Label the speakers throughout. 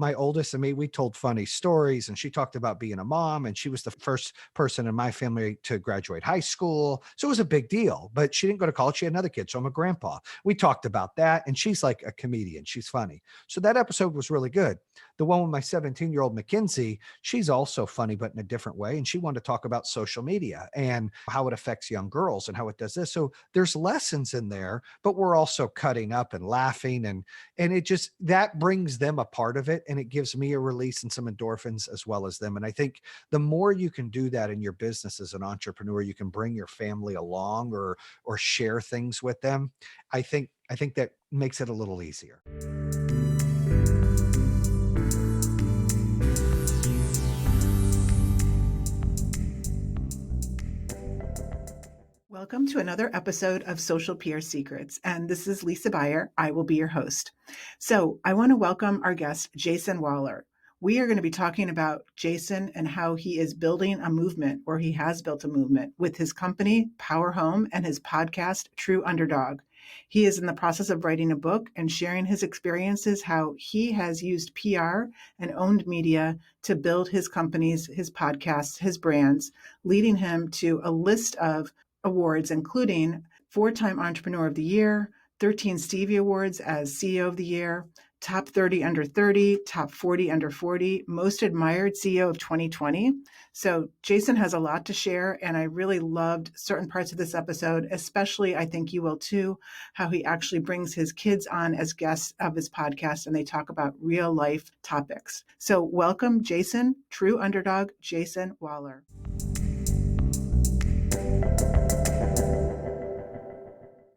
Speaker 1: my oldest and me, we told funny stories, and she talked about being a mom, and she was the first person in my family to graduate high school. So it was a big deal, but she didn't go to college. She had another kid. So I'm a grandpa. We talked about that, and she's like a comedian. She's funny. So that episode was really good. The one with my 17-year-old Mackenzie, she's also funny, but in a different way. And she wanted to talk about social media and how it affects young girls and how it does this. So there's lessons in there, but we're also cutting up and laughing, and it just, that brings them a part of it, and it gives me a release and some endorphins as well as them. And I think the more you can do that in your business as an entrepreneur, you can bring your family along or share things with them. I think that makes it a little easier.
Speaker 2: Welcome to another episode of Social PR Secrets, and this is Lisa Beyer. I will be your host. So I want to welcome our guest, Jayson Waller. We are going to be talking about Jayson and how he is building a movement, or he has built a movement, with his company, Power Home, and his podcast, True Underdog. He is in the process of writing a book and sharing his experiences, how he has used PR and owned media to build his companies, his podcasts, his brands, leading him to a list of awards, including 4-time Entrepreneur of the Year, 13 Stevie Awards as CEO of the Year, Top 30 Under 30, Top 40 Under 40, Most Admired CEO of 2020. So Jayson has a lot to share, and I really loved certain parts of this episode, especially, I think you will too, how he actually brings his kids on as guests of his podcast, and they talk about real life topics. So welcome, Jayson, True Underdog, Jayson Waller.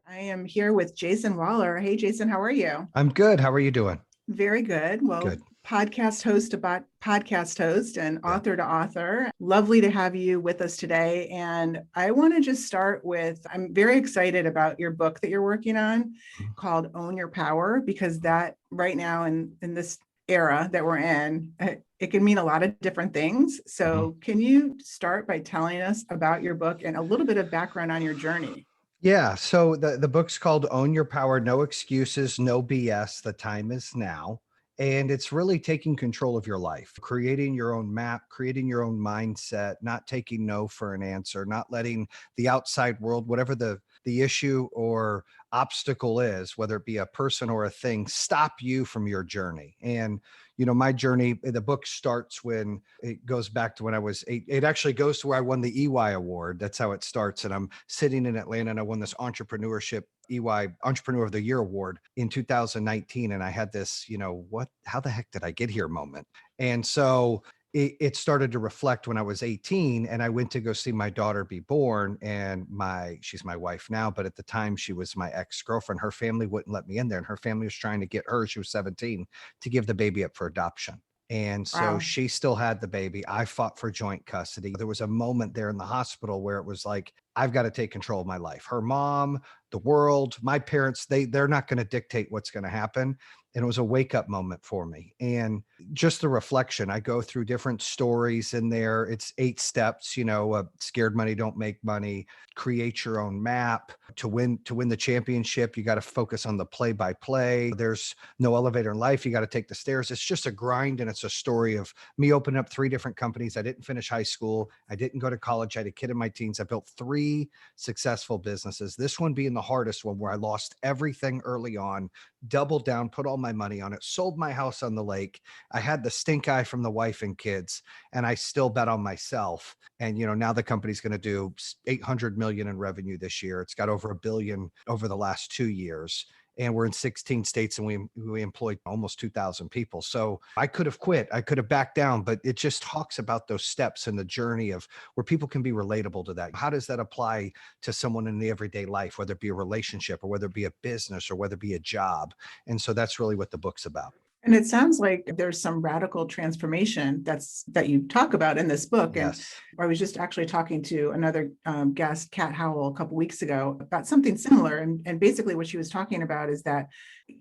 Speaker 2: I am here with Jayson Waller. Hey, Jayson, how are you?
Speaker 1: I'm good. How are you doing?
Speaker 2: Very good. Well,
Speaker 1: good.
Speaker 2: Podcast host about podcast host and author to author. Lovely to have you with us today. And I want to just start with, I'm very excited about your book that you're working on called Own Your Power, because that right now in this era that we're in, it can mean a lot of different things. So can you start by telling us about your book and a little bit of background on your journey?
Speaker 1: Yeah. So the book's called Own Your Power, No Excuses, No BS. The time is now. And it's really taking control of your life, creating your own map, creating your own mindset, not taking no for an answer, not letting the outside world, whatever the issue or obstacle is, whether it be a person or a thing, stop you from your journey. And my journey, the book starts when it goes back to when I was 8. It actually goes to where I won the EY award. That's how it starts. And I'm sitting in Atlanta, and I won this entrepreneurship EY Entrepreneur of the Year award in 2019. And I had this, how the heck did I get here moment? And so it started to reflect when I was 18, and I went to go see my daughter be born, and she's my wife now, but at the time she was my ex-girlfriend. Her family wouldn't let me in there, and her family was trying to get her, she was 17, to give the baby up for adoption. And so she still had the baby. I fought for joint custody. There was a moment there in the hospital where it was like, I've got to take control of my life. Her mom, the world, my parents, they're not going to dictate what's going to happen. And it was a wake up moment for me. And just the reflection, I go through different stories in there. It's 8 steps, scared money don't make money, create your own map. To win the championship, you got to focus on the play by play. There's no elevator in life. You got to take the stairs. It's just a grind. And it's a story of me opening up 3 different companies. I didn't finish high school. I didn't go to college. I had a kid in my teens. I built 3 successful businesses. This one being the hardest one, where I lost everything early on, doubled down, put all my money on it, sold my house on the lake. I had the stink eye from the wife and kids, and I still bet on myself. And, now the company's going to do 800 million in revenue this year. It's got over $1 billion over the last 2 years. And we're in 16 states, and we employ almost 2,000 people. So I could have quit. I could have backed down, but it just talks about those steps in the journey of where people can be relatable to that. How does that apply to someone in the everyday life, whether it be a relationship or whether it be a business or whether it be a job? And so that's really what the book's about.
Speaker 2: And it sounds like there's some radical transformation that you talk about in this book.
Speaker 1: Yes.
Speaker 2: And I was just actually talking to another guest, Kat Howell, a couple of weeks ago about something similar. And basically what she was talking about is that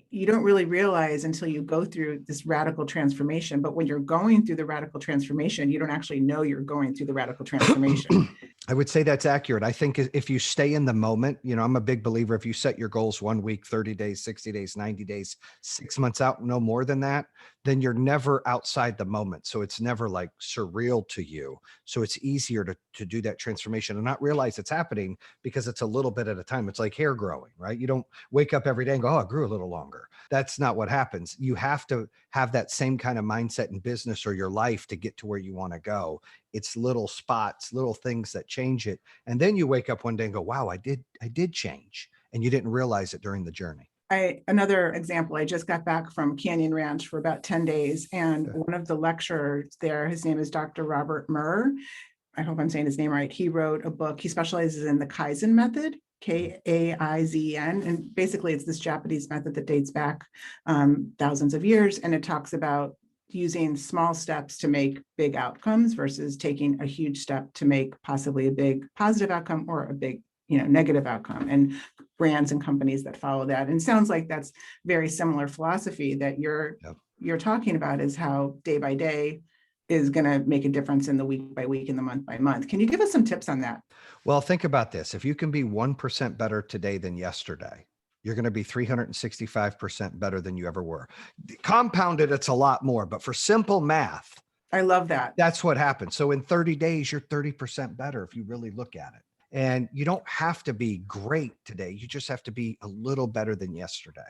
Speaker 2: you don't really realize until you go through this radical transformation. But when you're going through the radical transformation, you don't actually know you're going through the radical transformation.
Speaker 1: I would say that's accurate. I think if you stay in the moment, I'm a big believer. If you set your goals 1 week, 30 days, 60 days, 90 days, 6 months out, no more than that, then you're never outside the moment. So it's never like surreal to you. So it's easier to do that transformation and not realize it's happening because it's a little bit at a time. It's like hair growing, right? You don't wake up every day and go, oh, I grew a little longer. That's not what happens. You have to have that same kind of mindset in business or your life to get to where you want to go. It's little spots, little things that change it. And then you wake up one day and go, wow, I did change. And you didn't realize it during the journey.
Speaker 2: Another example, I just got back from Canyon Ranch for about 10 days, and
Speaker 1: Yeah.
Speaker 2: one of the lecturers there, his name is Dr. Robert Murr. I hope I'm saying his name right. He wrote a book. He specializes in the kaizen method, Kaizen. And basically, it's this Japanese method that dates back thousands of years. And it talks about using small steps to make big outcomes versus taking a huge step to make possibly a big positive outcome or a big negative outcome, and brands and companies that follow that. And it sounds like that's very similar philosophy that you're talking about, is how day by day is going to make a difference in the week by week and the month by month. Can you give us some tips on that?
Speaker 1: Well, think about this. If you can be 1% better today than yesterday, you're going to be 365% better than you ever were. Compounded, it's a lot more, but for simple math,
Speaker 2: I love that.
Speaker 1: that's what happens. So in 30 days, you're 30% better if you really look at it. And you don't have to be great today. You just have to be a little better than yesterday.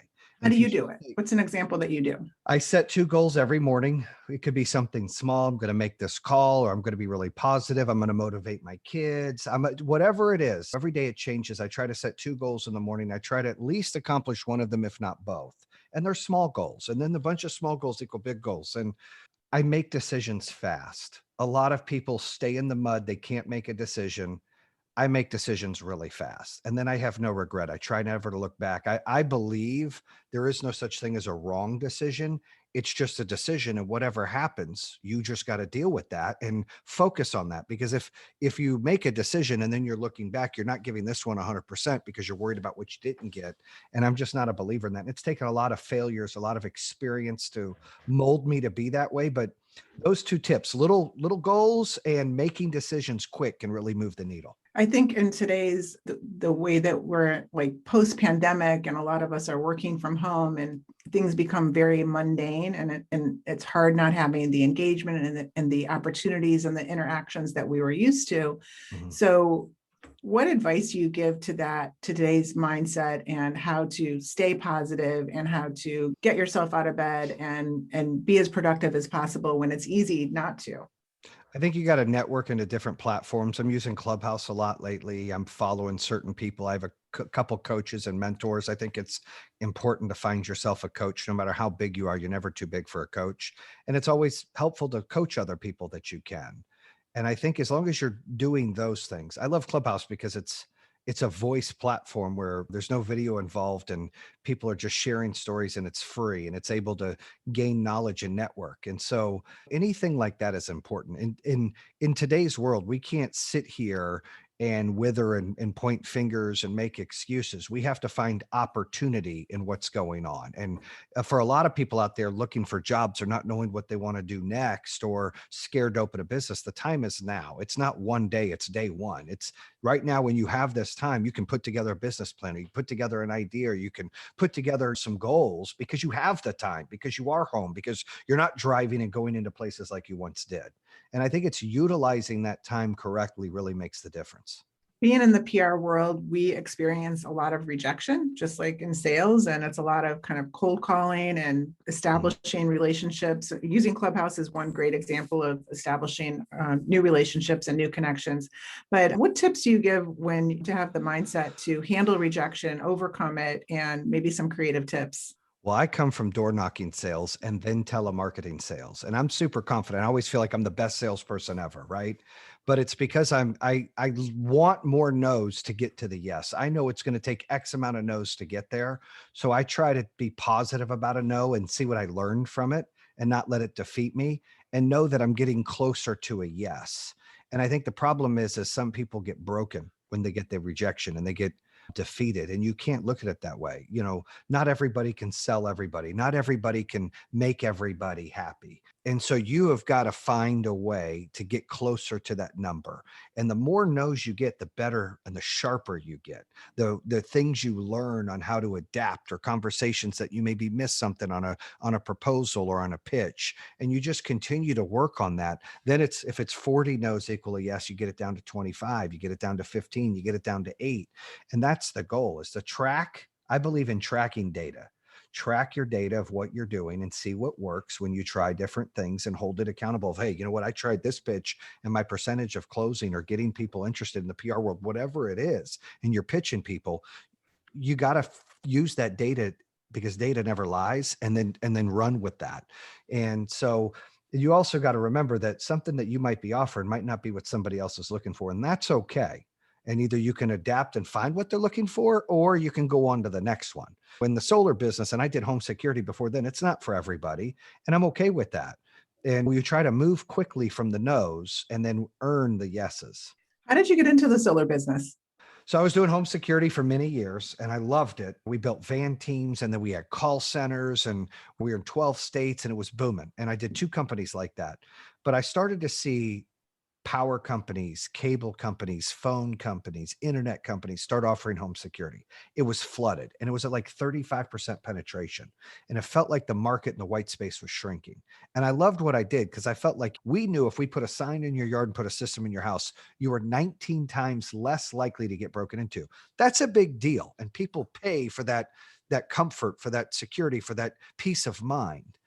Speaker 2: How
Speaker 1: And
Speaker 2: do
Speaker 1: if you
Speaker 2: you do it? What's an example that you do?
Speaker 1: I set 2 goals every morning. It could be something small. I'm going to make this call, or I'm going to be really positive. I'm going to motivate my kids. Whatever it is. Every day it changes. I try to set 2 goals in the morning. I try to at least accomplish one of them, if not both. And they're small goals. And then the bunch of small goals equal big goals. And I make decisions fast. A lot of people stay in the mud. They can't make a decision. I make decisions really fast, and then I have no regret. I try never to look back. I believe there is no such thing as a wrong decision. It's just a decision, and whatever happens, you just got to deal with that and focus on that. Because if you make a decision and then you're looking back, you're not giving this one 100% because you're worried about what you didn't get. And I'm just not a believer in that. And it's taken a lot of failures, a lot of experience to mold me to be that way. But those 2 tips, little goals and making decisions quick, can really move the needle.
Speaker 2: I think in today's the way that we're like post pandemic, and a lot of us are working from home, and things become very mundane, and it's hard not having the engagement and the opportunities and the interactions that we were used to.
Speaker 1: Mhm.
Speaker 2: So what advice do you give to today's mindset, and how to stay positive, and how to get yourself out of bed and be as productive as possible when it's easy not to?
Speaker 1: I think you got to network into different platforms. I'm using Clubhouse a lot lately. I'm following certain people. I have a couple coaches and mentors. I think it's important to find yourself a coach. No matter how big you are, you're never too big for a coach. And it's always helpful to coach other people that you can. And I think as long as you're doing those things, I love Clubhouse because it's a voice platform where there's no video involved and people are just sharing stories, and it's free and it's able to gain knowledge and network. And so anything like that is important. In today's world, we can't sit here and wither and point fingers and make excuses. We have to find opportunity in what's going on. And for a lot of people out there looking for jobs or not knowing what they want to do next, or scared to open a business, the time is now. It's not one day, it's day one. It's right now. When you have this time, you can put together a business plan, or you put together an idea, or you can put together some goals because you have the time, because you are home, because you're not driving and going into places like you once did. And I think it's utilizing that time correctly really makes the difference.
Speaker 2: Being in the PR world, we experience a lot of rejection, just like in sales. And it's a lot of kind of cold calling and
Speaker 1: Mhm.
Speaker 2: establishing relationships. Using Clubhouse is one great example of establishing new relationships and new connections. But what tips do you give when to have the mindset to handle rejection, overcome it, and maybe some creative tips?
Speaker 1: Well, I come from door knocking sales and then telemarketing sales, and I'm super confident. I always feel like I'm the best salesperson ever, right? But it's because I want more no's to get to the yes. I know it's going to take X amount of no's to get there, so I try to be positive about a no and see what I learned from it, and not let it defeat me, and know that I'm getting closer to a yes. And I think the problem is some people get broken when they get the rejection, and they get defeated. And you can't look at it that way. Not everybody can sell everybody. Not everybody can make everybody happy. And so you have got to find a way to get closer to that number. And the more no's you get, the better and the sharper you get. The things you learn on how to adapt, or conversations that you maybe miss something on a proposal or on a pitch, and you just continue to work on that. Then if it's 40 no's equally yes, you get it down to 25, you get it down to 15, you get it down to 8. And that's the goal, is to track. I believe in tracking data. Track your data of what you're doing and see what works when you try different things, and hold it accountable of, hey, you know what, I tried this pitch and my percentage of closing or getting people interested in the PR world, whatever it is, and you're pitching people, you got to use that data, because data never lies, and then run with that. And so you also got to remember that something that you might be offering might not be what somebody else is looking for, and that's okay. And either you can adapt and find what they're looking for, or you can go on to the next one. In the solar business, and I did home security before then, it's not for everybody, and I'm okay with that. And you try to move quickly from the no's and then earn the yeses.
Speaker 2: How did you get into the solar business?
Speaker 1: So I was doing home security for many years, and I loved it. We built van teams, and then we had call centers, and we were in 12 states, and it was booming. And I did 2 companies like that. But I started to see power companies, cable companies, phone companies, internet companies start offering home security. It was flooded, and it was at like 35% penetration. And it felt like the market in the white space was shrinking. And I loved what I did, because I felt like we knew if we put a sign in your yard and put a system in your house, you were 19 times less likely to get broken into. That's a big deal. And people pay for that comfort, for that security, for that peace of mind.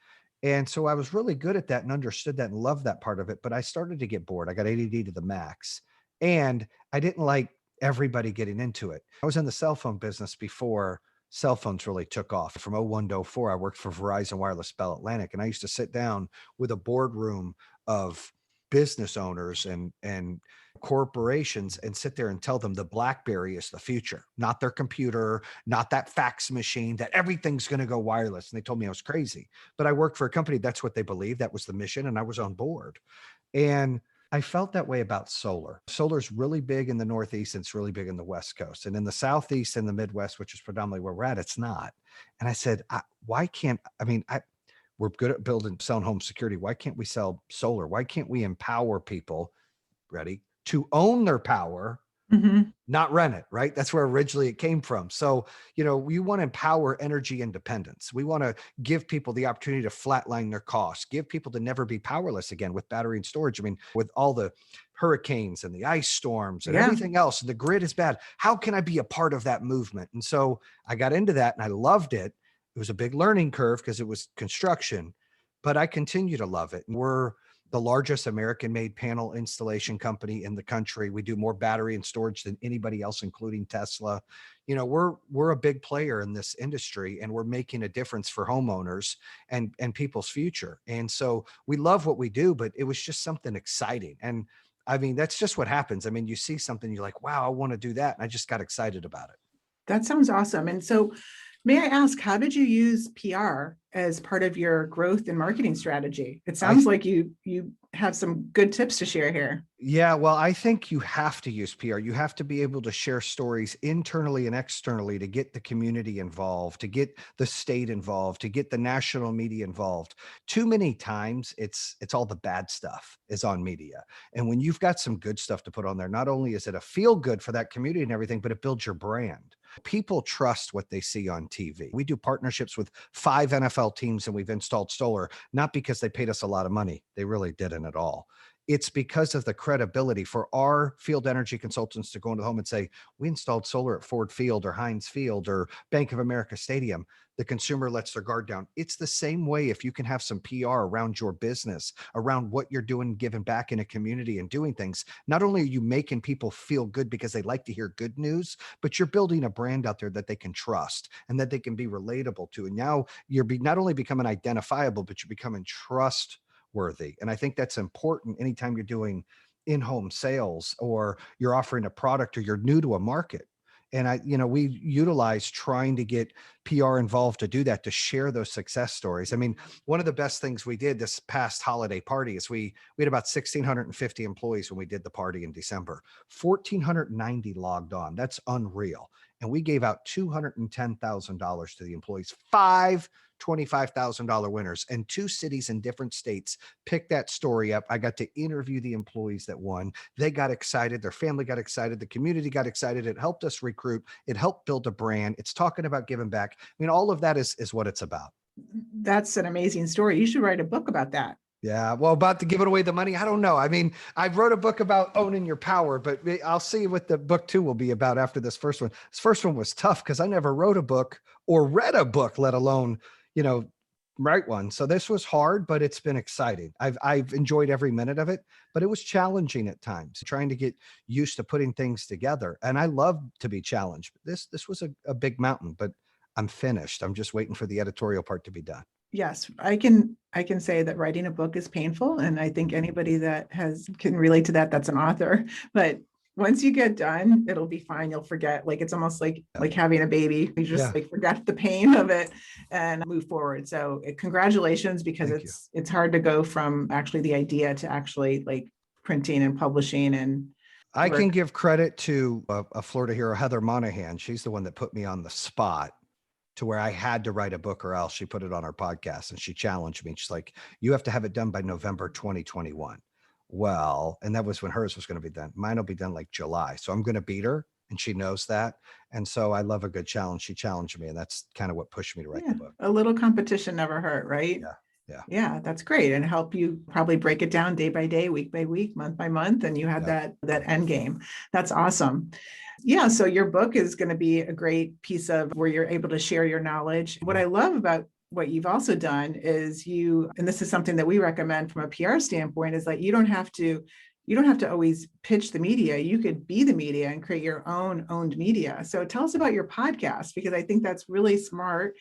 Speaker 1: And so I was really good at that and understood that and loved that part of it. But I started to get bored. I got ADD to the max. And I didn't like everybody getting into it. I was in the cell phone business before cell phones really took off. From '01 to '04, I worked for Verizon Wireless Bell Atlantic. And I used to sit down with a boardroom of business owners and corporations, and sit there and tell them the BlackBerry is the future, not their computer, not that fax machine, that everything's going to go wireless. And they told me I was crazy. But I worked for a company, that's what they believed, that was the mission, and I was on board. And I felt that way about solar. Solar's really big in the Northeast, and it's really big in the West Coast. And in the Southeast and the Midwest, which is predominantly where we're at, it's not. And I said, why can't, I mean, we're good at selling home security. Why can't we sell solar? Why can't we empower people, ready, to own their power,
Speaker 2: Mm-hmm.
Speaker 1: not rent it, right? That's where originally it came from. So, we want to empower energy independence. We want to give people the opportunity to flatline their costs, give people to never be powerless again with battery and storage. I mean, with all the hurricanes and the ice storms and
Speaker 2: Yeah.
Speaker 1: everything else, and the grid is bad. How can I be a part of that movement? And so I got into that, and I loved it. It was a big learning curve because it was construction, but I continue to love it. And we're the largest American-made panel installation company in the country. We do more battery and storage than anybody else, including Tesla. We're a big player in this industry, and we're making a difference for homeowners and people's future. And so we love what we do, but it was just something exciting. And I mean, that's just what happens. I mean, you see something, you're like, wow, I want to do that. And I just got excited about it.
Speaker 2: That sounds awesome. And so, may I ask, how did you use PR as part of your growth and marketing strategy? It
Speaker 1: I
Speaker 2: sounds like you have some good tips to share here.
Speaker 1: Yeah, well, I think you have to use PR. You have to be able to share stories internally and externally to get the community involved, to get the state involved, to get the national media involved. Too many times it's all the bad stuff is on media. And when you've got some good stuff to put on there, not only is it a feel good for that community and everything, but it builds your brand. People trust what they see on TV. We do partnerships with 5 NFL teams, and we've installed solar, not because they paid us a lot of money. They really didn't at all. It's because of the credibility for our field energy consultants to go into the home and say, we installed solar at Ford Field or Heinz Field or Bank of America Stadium. The consumer lets their guard down. It's the same way if you can have some PR around your business, around what you're doing, giving back in a community and doing things. Not only are you making people feel good because they like to hear good news, but you're building a brand out there that they can trust and that they can be relatable to. And now you're not only becoming identifiable, but you're becoming trustworthy. And I think that's important anytime you're doing in-home sales or you're offering a product or you're new to a market. And we utilize trying to get PR involved to do that, to share those success stories. I mean, one of the best things we did this past holiday party is we had about 1,650 employees when we did the party in December. 1,490 logged on. That's unreal. And we gave out $210,000 to the employees. Five $25,000 winners, and two cities in different states picked that story up. I got to interview the employees that won. They got excited. Their family got excited. The community got excited. It helped us recruit. It helped build a brand. It's talking about giving back. I mean, all of that is what it's about.
Speaker 2: That's an amazing story. You should write a book about that.
Speaker 1: Yeah. Well, about to give away the money, I don't know. I mean, I wrote a book about owning your power, but I'll see what the book 2 will be about after this first one. This first one was tough because I never wrote a book or read a book, let alone, write one. So this was hard, but it's been exciting. I've enjoyed every minute of it, but it was challenging at times, trying to get used to putting things together. And I love to be challenged. This was a big mountain, but I'm finished. I'm just waiting for the editorial part to be done.
Speaker 2: Yes, I can say that writing a book is painful, and I think anybody that can relate to that, that's an author. But once you get done, it'll be fine. You'll forget. Like, it's almost like having a baby. You just forget the pain of it and move forward. So congratulations, because it's hard to go from actually the idea to actually like printing and publishing. And
Speaker 1: I can give credit to a Florida hero, Heather Monahan. She's the one that put me on the spot to where I had to write a book or else. She put it on our podcast and she challenged me. She's like, you have to have it done by November 2021. Well, and that was when hers was going to be done. Mine will be done like July. So I'm going to beat her, and she knows that. And so I love a good challenge. She challenged me, and that's kind of what pushed me to write the book.
Speaker 2: A little competition never hurt, right? Yeah, that's great. And help you probably break it down day by day, week by week, month by month. And you had that end game. That's awesome. Yeah. So your book is going to be a great piece of where you're able to share your knowledge. What I love about what you've also done is and this is something that we recommend from a PR standpoint, is that you don't have to always pitch the media. You could be the media and create your own owned media. So tell us about your podcast, because I think that's really smart.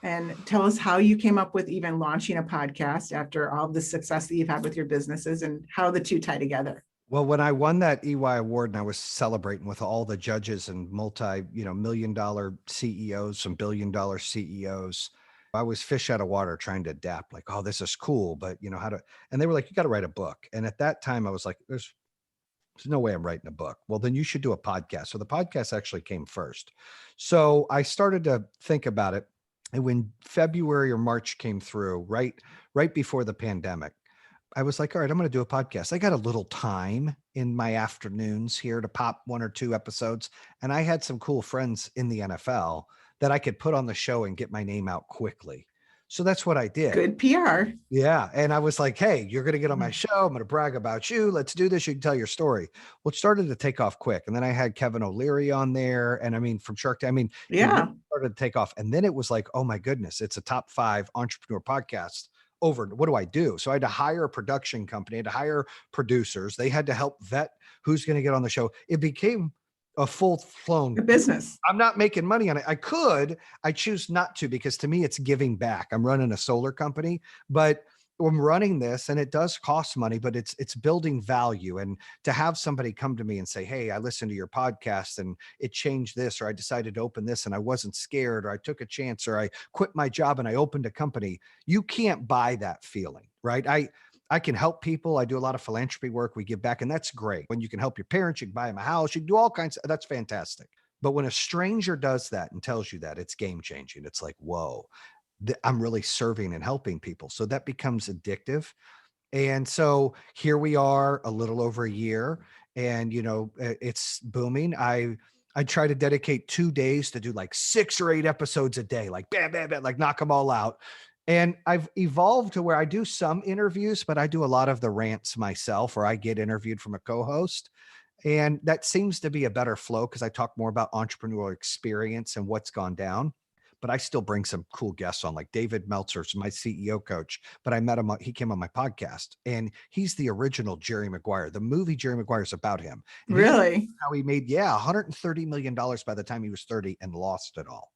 Speaker 2: And tell us how you came up with even launching a podcast after all the success that you've had with your businesses, and how the two tie together.
Speaker 1: Well, when I won that EY award and I was celebrating with all the judges and multi-million-dollar CEOs, some billion-dollar CEOs, I was fish out of water trying to adapt, like, oh, this is cool, but and they were like, you got to write a book. And at that time I was like, there's no way I'm writing a book. Well, then you should do a podcast. So the podcast actually came first. So I started to think about it. And when February or March came through, right before the pandemic, I was like, all right, I'm going to do a podcast. I got a little time in my afternoons here to pop 1 or 2 episodes. And I had some cool friends in the NFL that I could put on the show and get my name out quickly. So that's what I did.
Speaker 2: Good PR.
Speaker 1: Yeah. And I was like, hey, you're going to get on my show. I'm going to brag about you. Let's do this. You can tell your story. Well, it started to take off quick. And then I had Kevin O'Leary on there. And I mean, from Shark Tank, it really started to take off. And then it was like, oh my goodness, it's a top 5 entrepreneur podcast. Over what do I do? So I had to hire a production company, I had to hire producers. They had to help vet who's going to get on the show. It became a full-flown
Speaker 2: business.
Speaker 1: I'm not making money on it. I choose not to, because to me, it's giving back. I'm running a solar company, but I'm running this and it does cost money, but it's building value. And to have somebody come to me and say, hey, I listened to your podcast and it changed this, or I decided to open this and I wasn't scared, or I took a chance, or I quit my job and I opened a company. You can't buy that feeling, right? I can help people. I do a lot of philanthropy work. We give back, and that's great. When you can help your parents, you can buy them a house, you can do all kinds that's fantastic. But when a stranger does that and tells you that, it's game changing. It's like, whoa, I'm really serving and helping people. So that becomes addictive. And so here we are, a little over a year, and it's booming. I try to dedicate 2 days to do like 6 or 8 episodes a day, like bam, bam, bam, like knock them all out. And I've evolved to where I do some interviews, but I do a lot of the rants myself, or I get interviewed from a co-host. And that seems to be a better flow, because I talk more about entrepreneurial experience and what's gone down. But I still bring some cool guests on, like David Meltzer's my CEO coach, but I met him, he came on my podcast, and he's the original Jerry Maguire. The movie Jerry Maguire is about him. And
Speaker 2: really?
Speaker 1: How he made, $130 million by the time he was 30 and lost it all.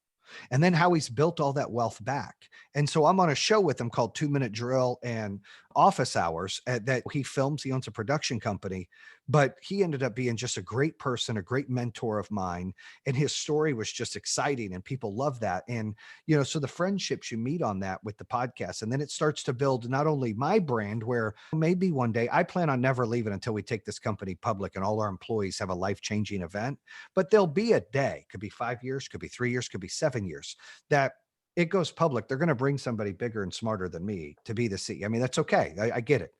Speaker 1: And then how he's built all that wealth back. And so I'm on a show with him called 2 Minute Drill, and office hours that he films. He owns a production company, but he ended up being just a great person, a great mentor of mine. And his story was just exciting and people love that. And, so the friendships you meet on that with the podcast, and then it starts to build not only my brand, where maybe one day I plan on never leaving until we take this company public and all our employees have a life-changing event, but there'll be a day, could be 5 years, could be 3 years, could be 7 years, that it goes public. They're going to bring somebody bigger and smarter than me to be the CEO. I mean, that's okay. I get it.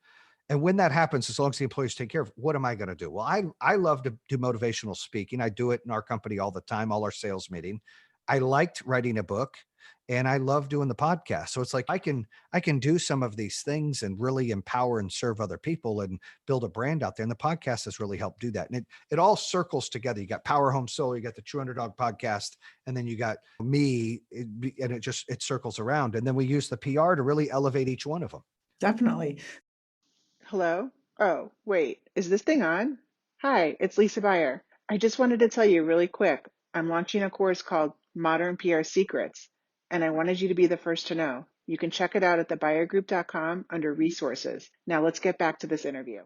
Speaker 1: And when that happens, as long as the employees take care of, what am I going to do? Well, I love to do motivational speaking. I do it in our company all the time, all our sales meeting. I liked writing a book and I love doing the podcast. So it's like I can do some of these things and really empower and serve other people and build a brand out there. And the podcast has really helped do that. And it all circles together. You got Power Home Soul, you got the True Underdog podcast, and then you got me, and it circles around. And then we use the PR to really elevate each one of them.
Speaker 2: Definitely. Hello? Oh, wait, is this thing on? Hi, it's Lisa Buyer. I just wanted to tell you really quick, I'm launching a course called Modern PR Secrets, and I wanted you to be the first to know. You can check it out at thebuyergroup.com under resources. Now let's get back to this interview.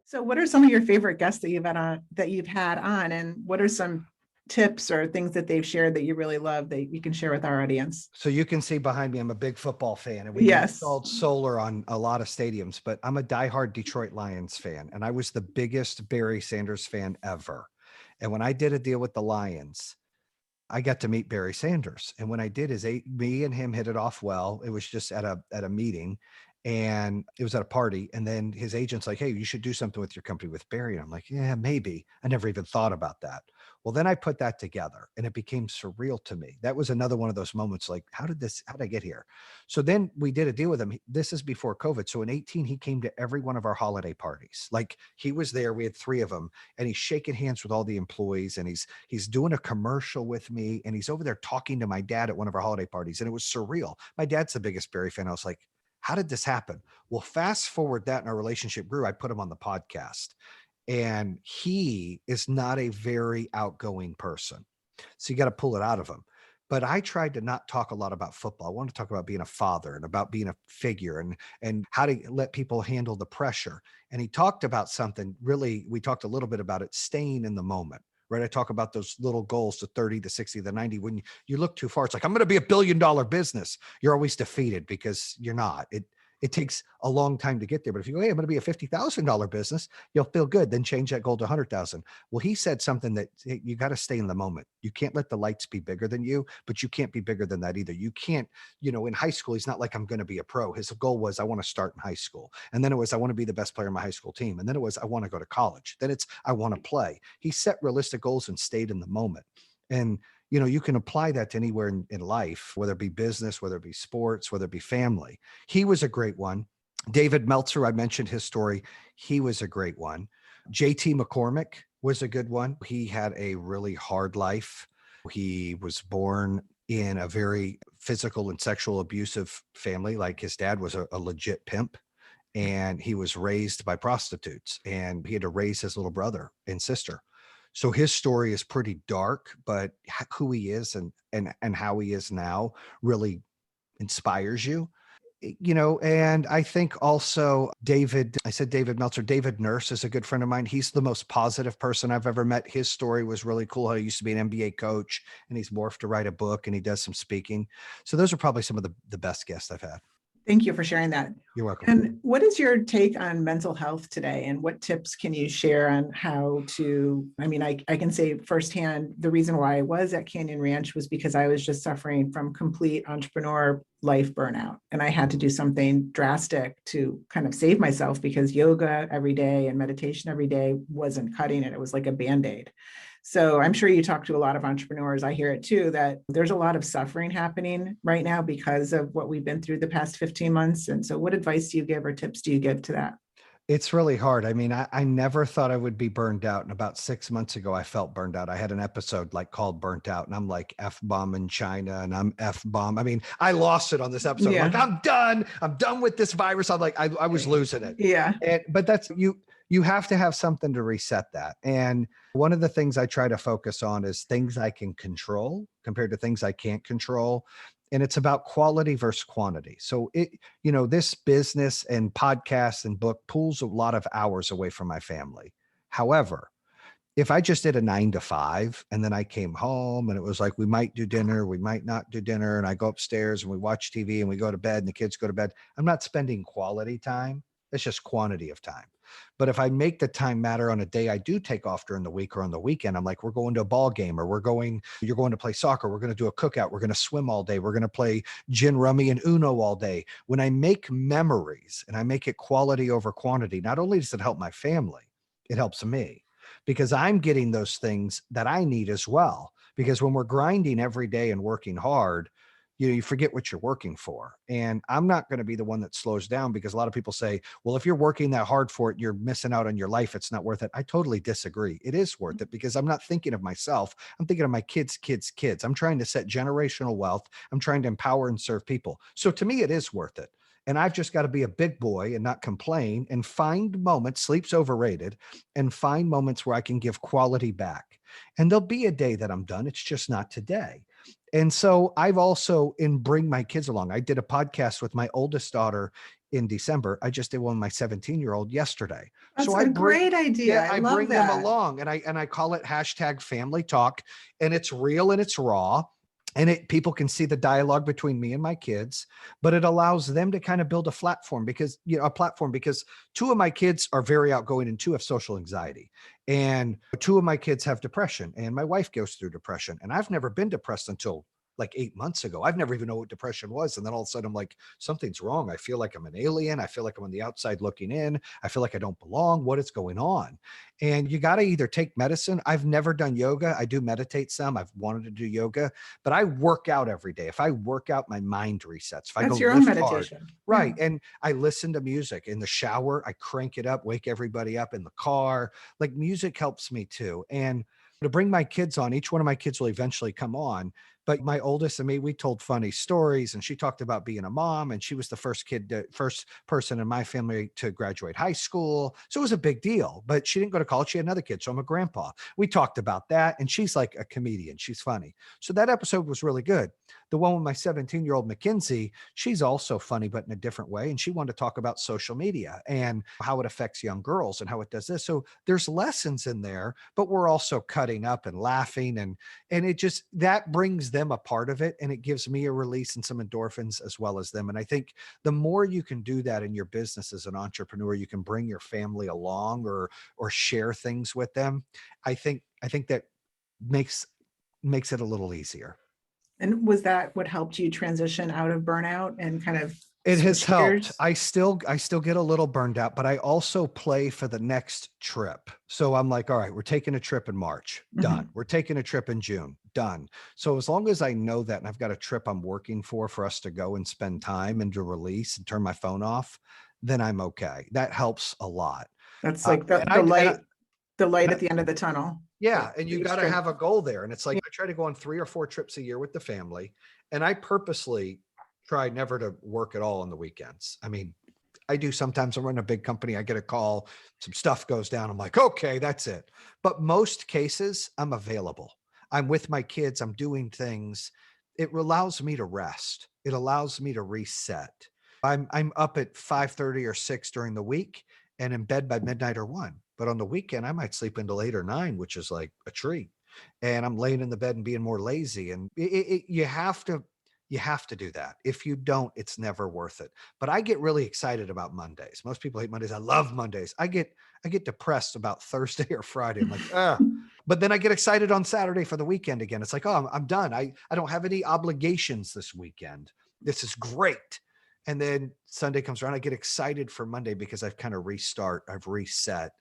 Speaker 2: So what are some of your favorite guests that you've had on, and what are some tips or things that they've shared that you really love that you can share with our audience?
Speaker 1: So you can see behind me, I'm a big football fan, and we installed solar on a lot of stadiums, but I'm a diehard Detroit Lions fan. And I was the biggest Barry Sanders fan ever. And when I did a deal with the Lions, I got to meet Barry Sanders. And when I did, me and him hit it off well. It was just at a meeting, and it was at a party. And then his agent's like, "Hey, you should do something with your company with Barry." And I'm like, "Yeah, maybe." I never even thought about that. Well, then I put that together and it became surreal to me. That was another one of those moments like, how did I get here? So then we did a deal with him. This is before COVID. So in 18, he came to every one of our holiday parties. Like, he was there. We had 3 of them, and he's shaking hands with all the employees, and he's doing a commercial with me, and he's over there talking to my dad at one of our holiday parties. And it was surreal. My dad's the biggest Barry fan. I was like, how did this happen? Well, fast forward that and our relationship grew. I put him on the podcast, and he is not a very outgoing person. So you got to pull it out of him. But I tried to not talk a lot about football. I want to talk about being a father and about being a figure and how to let people handle the pressure. And he talked about something really, we talked a little bit about it, staying in the moment. Right. I talk about those little goals, the 30, the 60, the 90. When you look too far, it's like, I'm going to be $1 billion business. You're always defeated because you're not. It takes a long time to get there. But if you go, hey, I'm going to be a $50,000 business, you'll feel good. Then change that goal to 100,000. Well, he said something that, hey, you got to stay in the moment. You can't let the lights be bigger than you, but you can't be bigger than that either. You can't, in high school, he's not like, I'm going to be a pro. His goal was, I want to start in high school. And then it was, I want to be the best player in my high school team. And then it was, I want to go to college. Then it's, I want to play. He set realistic goals and stayed in the moment. And you can apply that to anywhere in life, whether it be business, whether it be sports, whether it be family. He was a great one. David Meltzer, I mentioned his story. He was a great one. JT McCormick was a good one. He had a really hard life. He was born in a very physical and sexual abusive family. Like, his dad was a legit pimp, and he was raised by prostitutes, and he had to raise his little brother and sister. So his story is pretty dark, but who he is and how he is now really inspires you. And I think also I said David Meltzer, David Nurse is a good friend of mine. He's the most positive person I've ever met. His story was really cool. How he used to be an NBA coach, and he's morphed to write a book, and he does some speaking. So those are probably some of the best guests I've had.
Speaker 2: Thank you for sharing that.
Speaker 1: You're welcome.
Speaker 2: And what is your take on mental health today? And what tips can you share on how to, I can say firsthand, the reason why I was at Canyon Ranch was because I was just suffering from complete entrepreneur life burnout. And I had to do something drastic to kind of save myself, because yoga every day and meditation every day wasn't cutting it. It was like a Band-Aid. So I'm sure you talk to a lot of entrepreneurs. I hear it too, that there's a lot of suffering happening right now because of what we've been through the past 15 months. And so what advice do you give or tips do you give to that?
Speaker 1: It's really hard. I never thought I would be burned out. And about 6 months ago, I felt burned out. I had an episode called Burnt Out, and I'm like F-bomb in China, and I'm F-bomb. I lost it on this episode.
Speaker 2: Yeah.
Speaker 1: I'm like, I'm done. I'm done with this virus. I'm like, I was losing it.
Speaker 2: Yeah.
Speaker 1: But that's, you have to have something to reset that. And one of the things I try to focus on is things I can control compared to things I can't control. and it's about quality versus quantity. So this business and podcast and book pulls a lot of hours away from my family. However, if I just did a 9 to 5 and then I came home and it was like, we might do dinner, we might not do dinner, and I go upstairs and we watch TV and we go to bed and the kids go to bed, I'm not spending quality time. It's just quantity of time. But if I make the time matter on a day I do take off during the week or on the weekend, I'm like, we're going to a ball game, or you're going to play soccer, we're going to do a cookout, we're going to swim all day, we're going to play gin rummy and Uno all day. When I make memories and I make it quality over quantity, not only does it help my family, it helps me, because I'm getting those things that I need as well. Because when we're grinding every day and working hard, you forget what you're working for. And I'm not going to be the one that slows down, because a lot of people say, well, if you're working that hard for it, you're missing out on your life. It's not worth it. I totally disagree. It is worth it, because I'm not thinking of myself. I'm thinking of my kids, kids, kids. I'm trying to set generational wealth. I'm trying to empower and serve people. So to me, it is worth it. And I've just got to be a big boy and not complain and find moments. Sleep's overrated, and find moments where I can give quality back. And there'll be a day that I'm done. It's just not today. And so I've also bring my kids along. I did a podcast with my oldest daughter in December. I just did one with my 17-year-old yesterday.
Speaker 2: That's
Speaker 1: So
Speaker 2: a great idea. I
Speaker 1: I
Speaker 2: love
Speaker 1: bring them
Speaker 2: that.
Speaker 1: along, and I call it hashtag family talk, and it's real and it's raw. And people can see the dialogue between me and my kids, but it allows them to kind of build a platform, because two of my kids are very outgoing and two have social anxiety, and two of my kids have depression, and my wife goes through depression. And I've never been depressed until like 8 months ago. I've never even known what depression was. And then all of a sudden I'm like, something's wrong. I feel like I'm an alien. I feel like I'm on the outside looking in. I feel like I don't belong. What is going on? And you got to either take medicine. I've never done yoga. I do meditate some. I've wanted to do yoga, but I work out every day. If I work out, my mind resets. If I go
Speaker 2: That's your own
Speaker 1: lift hard,
Speaker 2: meditation.
Speaker 1: right.
Speaker 2: Yeah.
Speaker 1: And I listen to music in the shower. I crank it up, wake everybody up in the car. Like, music helps me too. And to bring my kids on, each one of my kids will eventually come on. But my oldest and me, we told funny stories, and she talked about being a mom, and she was the first person in my family to graduate high school. So it was a big deal, but she didn't go to college. She had another kid. So I'm a grandpa. We talked about that, and she's like a comedian. She's funny. So that episode was really good. The one with my 17-year-old Mackenzie, she's also funny, but in a different way. And she wanted to talk about social media and how it affects young girls and how it does this. So there's lessons in there, but we're also cutting up and laughing, and it just, that brings them a part of it, and it gives me a release and some endorphins as well as them. And I think the more you can do that in your business as an entrepreneur, you can bring your family along, or share things with them. I think that makes it a little easier.
Speaker 2: And was that what helped you transition out of burnout and kind of
Speaker 1: It has
Speaker 2: switch
Speaker 1: helped.
Speaker 2: gears?
Speaker 1: I still get a little burned out, but I also play for the next trip. So I'm like, all right, we're taking a trip in March, done.
Speaker 2: Mhm.
Speaker 1: We're taking a trip in June, done. So as long as I know that, and I've got a trip I'm working for us to go and spend time and to release and turn my phone off, then I'm okay. That helps a lot.
Speaker 2: That's like
Speaker 1: And I, and I,
Speaker 2: the light
Speaker 1: and
Speaker 2: at
Speaker 1: I
Speaker 2: the end of the tunnel.
Speaker 1: yeah,
Speaker 2: That
Speaker 1: and you
Speaker 2: gives
Speaker 1: got to
Speaker 2: strength.
Speaker 1: have a goal there. And it's like, I try to go on 3 or 4 trips a year with the family. And I purposely try never to work at all on the weekends. I mean, I do sometimes. I'm running a big company. I get a call, some stuff goes down. I'm like, okay, that's it. But most cases, I'm available. I'm with my kids. I'm doing things. It allows me to rest. It allows me to reset. I'm up at 5:30 or 6 during the week and in bed by midnight or 1. But on the weekend, I might sleep until 8 or 9, which is like a treat. And I'm laying in the bed and being more lazy. And you have to do that. If you don't, it's never worth it. But I get really excited about Mondays. Most people hate Mondays. I love Mondays. I get depressed about Thursday or Friday. I'm like, ah. But then I get excited on Saturday for the weekend again. It's like, oh, I'm done. I don't have any obligations this weekend. This is great. And then Sunday comes around. I get excited for Monday because I've kind of I've reset.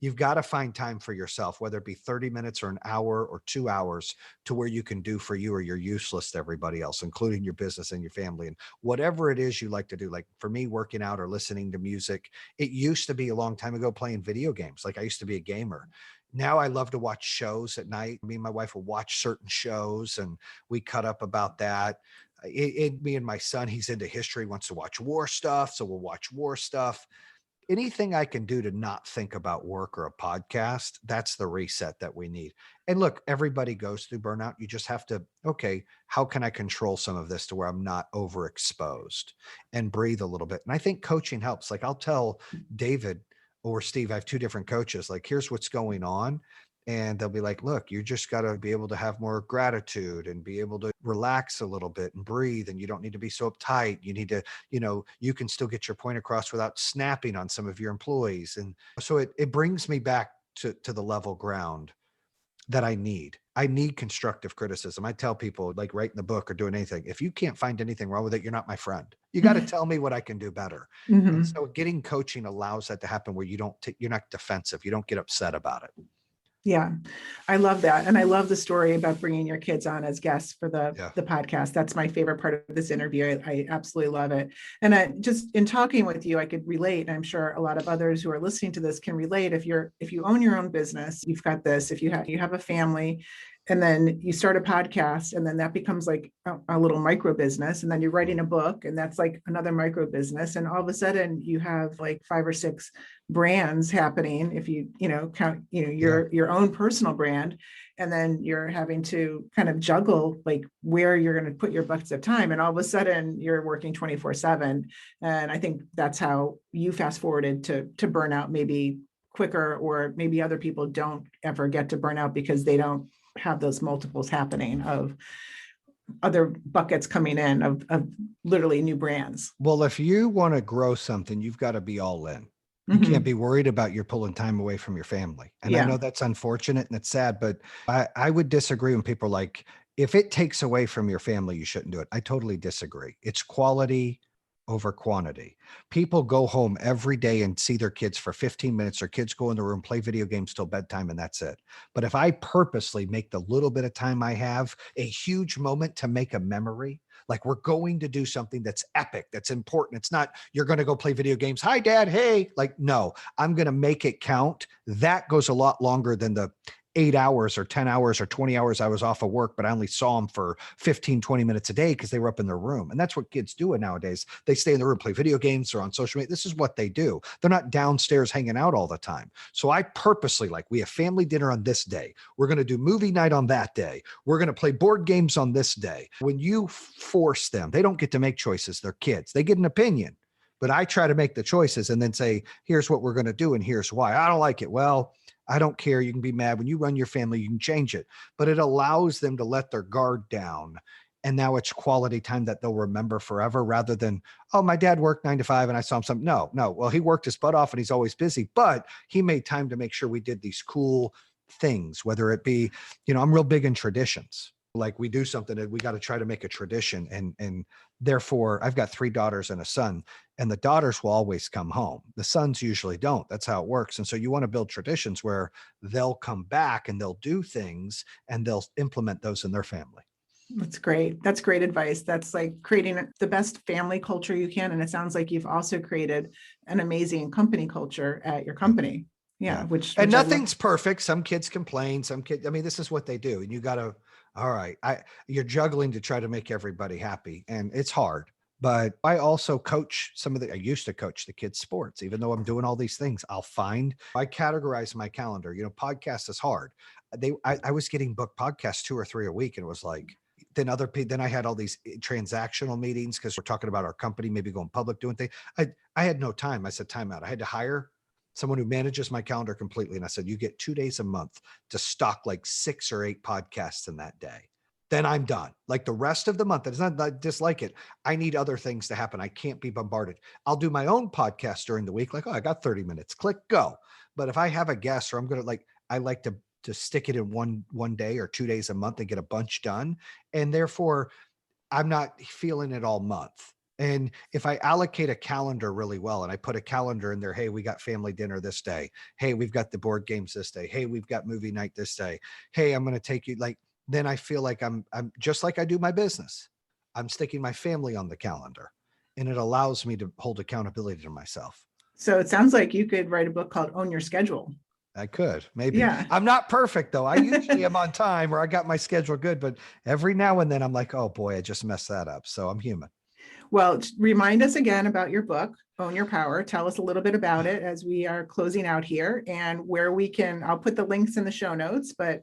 Speaker 1: You've got to find time for yourself, whether it be 30 minutes or an hour or 2 hours, to where you can do for you, or you're useless to everybody else, including your business and your family. And whatever it is you like to do, like for me, working out or listening to music. It used to be a long time ago playing video games. Like, I used to be a gamer. Now I love to watch shows at night. Me and my wife will watch certain shows, and we cut up about that. Me and my son, he's into history, wants to watch war stuff. So we'll watch war stuff. anything I can do to not think about work or a podcast, that's the reset that we need. And look, everybody goes through burnout. You just have to, okay, how can I control some of this to where I'm not overexposed and breathe a little bit? And I think coaching helps. Like I'll tell David or Steve, I have two different coaches, like, here's what's going on. And they'll be like, look, you just got to be able to have more gratitude and be able to relax a little bit and breathe. And you don't need to be so uptight. You need to, you can still get your point across without snapping on some of your employees. And so it brings me back to the level ground that I need. I need constructive criticism. I tell people, like writing the book or doing anything, if you can't find anything wrong with it, you're not my friend. You got to tell me what I can do better. And
Speaker 2: Mm-hmm.
Speaker 1: so getting coaching allows that to happen where you're not defensive. You don't get upset about it.
Speaker 2: Yeah, I love that. And I love the story about bringing your kids on as guests for
Speaker 1: Yeah.
Speaker 2: the podcast. That's my favorite part of this interview. I absolutely love it. And I just, in talking with you, I could relate. I'm sure a lot of others who are listening to this can relate. If you own your own business, you've got this, if you have a family, and then you start a podcast, and then that becomes like a little micro business, and then you're writing a book, and that's like another micro business, and all of a sudden you have like 5 or 6 brands happening. If you count your own personal brand, and then you're having to kind of juggle like where you're going to put your buckets of time, and all of a sudden you're working 24/7. And I think that's how you fast forwarded to burnout, maybe quicker, or maybe other people don't ever get to burnout because they don't have those multiples happening of other buckets coming in of literally new brands.
Speaker 1: Well, if you want to grow something, you've got to be all in. You can't be worried about you're pulling time away from your family. And I know that's unfortunate and it's sad, but I would disagree when people are like, if it takes away from your family, you shouldn't do it. I totally disagree. It's quality over quantity. People go home every day and see their kids for 15 minutes. Their kids go in the room, play video games till bedtime, and that's it. But if I purposely make the little bit of time I have a huge moment to make a memory, like we're going to do something that's epic, that's important. It's not, you're going to go play video games. Hi, Dad. Hey, like, no, I'm going to make it count. That goes a lot longer than the 8 hours or 10 hours or 20 hours I was off of work, but I only saw them for 15, 20 minutes a day because they were up in their room. And that's what kids do nowadays. They stay in the room, play video games, or on social media. This is what they do. They're not downstairs hanging out all the time. So I purposely, like, we have family dinner on this day. We're going to do movie night on that day. We're going to play board games on this day. When you force them, they don't get to make choices. They're kids. They get an opinion. But I try to make the choices and then say, here's what we're going to do and here's why. I don't like it. Well, I don't care. You can be mad. When you run your family, you can change it. But it allows them to let their guard down. And now it's quality time that they'll remember forever, rather than, oh, my dad worked 9 to 5 and I saw him some. No. Well, he worked his butt off and he's always busy, but he made time to make sure we did these cool things, whether it be, I'm real big in traditions. Like we do something and we got to try to make a tradition. And therefore I've got 3 daughters and a son, and the daughters will always come home. The sons usually don't. That's how it works. And so you want to build traditions where they'll come back and they'll do things and they'll implement those in their family.
Speaker 2: That's great. That's great advice. That's like creating the best family culture you can. And it sounds like you've also created an amazing company culture at your company. Yeah. Which
Speaker 1: nothing's perfect. Some kids complain, this is what they do. And you got to, all right, you're juggling to try to make everybody happy, and it's hard. But I also coach I used to coach the kids' sports. Even though I'm doing all these things, I categorize my calendar. Podcast is hard. I was getting booked podcasts 2 or 3 a week, and it was like, then I had all these transactional meetings because we're talking about our company, maybe going public, doing things. I had no time. I said, time out. I had to hire someone who manages my calendar completely. And I said, you get 2 days a month to stock like 6 or 8 podcasts in that day. Then I'm done. Like the rest of the month, it's not that I dislike it. I need other things to happen. I can't be bombarded. I'll do my own podcast during the week. Like, I got 30 minutes, click, go. But if I have a guest, or I'm going to I like to stick it in one day or 2 days a month and get a bunch done. And therefore I'm not feeling it all month. And if I allocate a calendar really well and I put a calendar in there, hey, we got family dinner this day. Hey, we've got the board games this day. Hey, we've got movie night this day. Hey, I'm going to take you, then I feel like I'm just like I do my business. I'm sticking my family on the calendar, and it allows me to hold accountability to myself.
Speaker 2: So it sounds like you could write a book called Own Your Schedule.
Speaker 1: I could, maybe.
Speaker 2: Yeah.
Speaker 1: I'm not perfect though. I usually am on time, or I got my schedule good, but every now and then I'm like, oh boy, I just messed that up. So I'm human.
Speaker 2: Well, remind us again about your book, Own Your Power. Tell us a little bit about it as we are closing out here, and where we can, I'll put the links in the show notes, but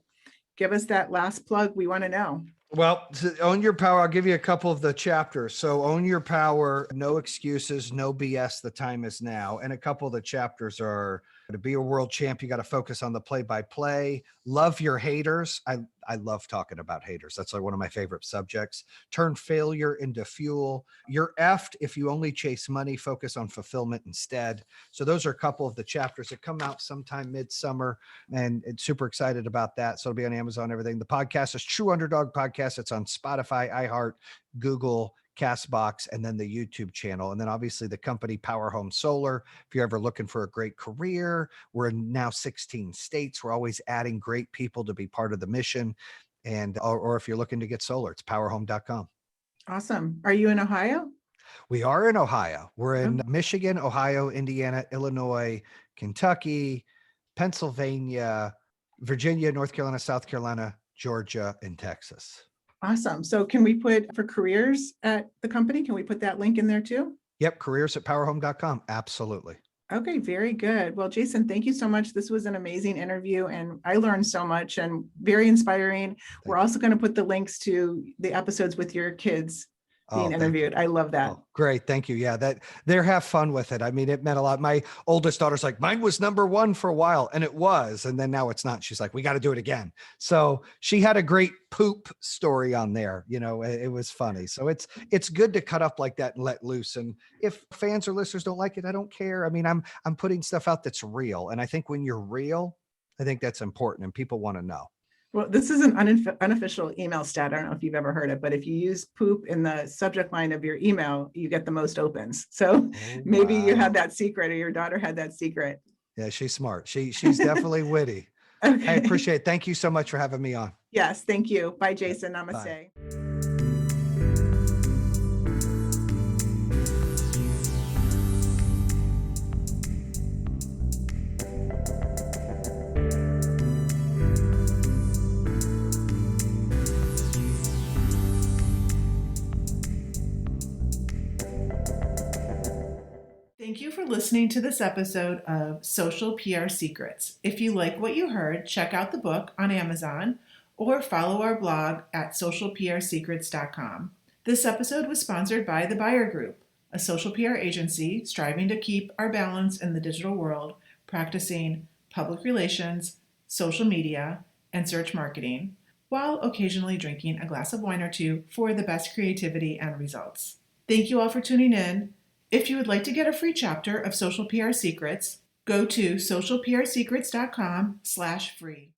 Speaker 2: give us that last plug. We want to know.
Speaker 1: Well, to Own Your Power, I'll give you a couple of the chapters. So Own Your Power, no excuses, no BS, the time is now. And a couple of the chapters are to be a world champ, you got to focus on the play-by-play. Love your haters. I love talking about haters. That's like one of my favorite subjects. Turn failure into fuel. You're effed if you only chase money, focus on fulfillment instead. So those are a couple of the chapters that come out sometime midsummer, and it's super excited about that. So it'll be on Amazon, everything. The podcast is True Underdog Podcast. It's on Spotify, iHeart, Google, Castbox, and then the YouTube channel. And then obviously the company Power Home Solar. If you're ever looking for a great career, we're in now 16 states. We're always adding great people to be part of the mission. And, or if you're looking to get solar, it's powerhome.com.
Speaker 2: Awesome. Are you in Ohio?
Speaker 1: We are in Ohio. We're in
Speaker 2: Oh.
Speaker 1: Michigan, Ohio, Indiana, Illinois, Kentucky, Pennsylvania, Virginia, North Carolina, South Carolina, Georgia, and Texas.
Speaker 2: Awesome. So can we put for careers at the company? Can we put that link in there too?
Speaker 1: Yep. Careers at powerhome.com. Absolutely.
Speaker 2: Okay, very good. Well, Jayson, thank you so much. This was an amazing interview and I learned so much and very inspiring. We're also going to put the links to the episodes with your kids being interviewed. I love that.
Speaker 1: Oh, great. Thank you. Yeah, that they're have fun with it. I mean, it meant a lot. My oldest daughter's like, mine was number one for a while, and it was, and then now it's not. She's like, we got to do it again. So she had a great poop story on there. You know, it was funny. So it's good to cut up like that and let loose. And if fans or listeners don't like it, I don't care. I mean, I'm putting stuff out that's real, and I think when you're real, I think that's important, and people want to know.
Speaker 2: Well, this is an unofficial email stat. I don't know if you've ever heard it, but if you use poop in the subject line of your email, you get the most opens. So maybe you had that secret, or your daughter had that secret.
Speaker 1: Yeah, she's smart. She's definitely witty. Okay. I appreciate it. Thank you so much for having me on.
Speaker 2: Yes, thank you. Bye, Jayson. Namaste.
Speaker 1: Bye.
Speaker 2: Thank you for listening to this episode of Social PR Secrets. If you like what you heard, check out the book on Amazon or follow our blog at socialprsecrets.com. This episode was sponsored by The Buyer Group, a social PR agency striving to keep our balance in the digital world, practicing public relations, social media, and search marketing, while occasionally drinking a glass of wine or two for the best creativity and results. Thank you all for tuning in. If you would like to get a free chapter of Social PR Secrets, go to socialprsecrets.com/free.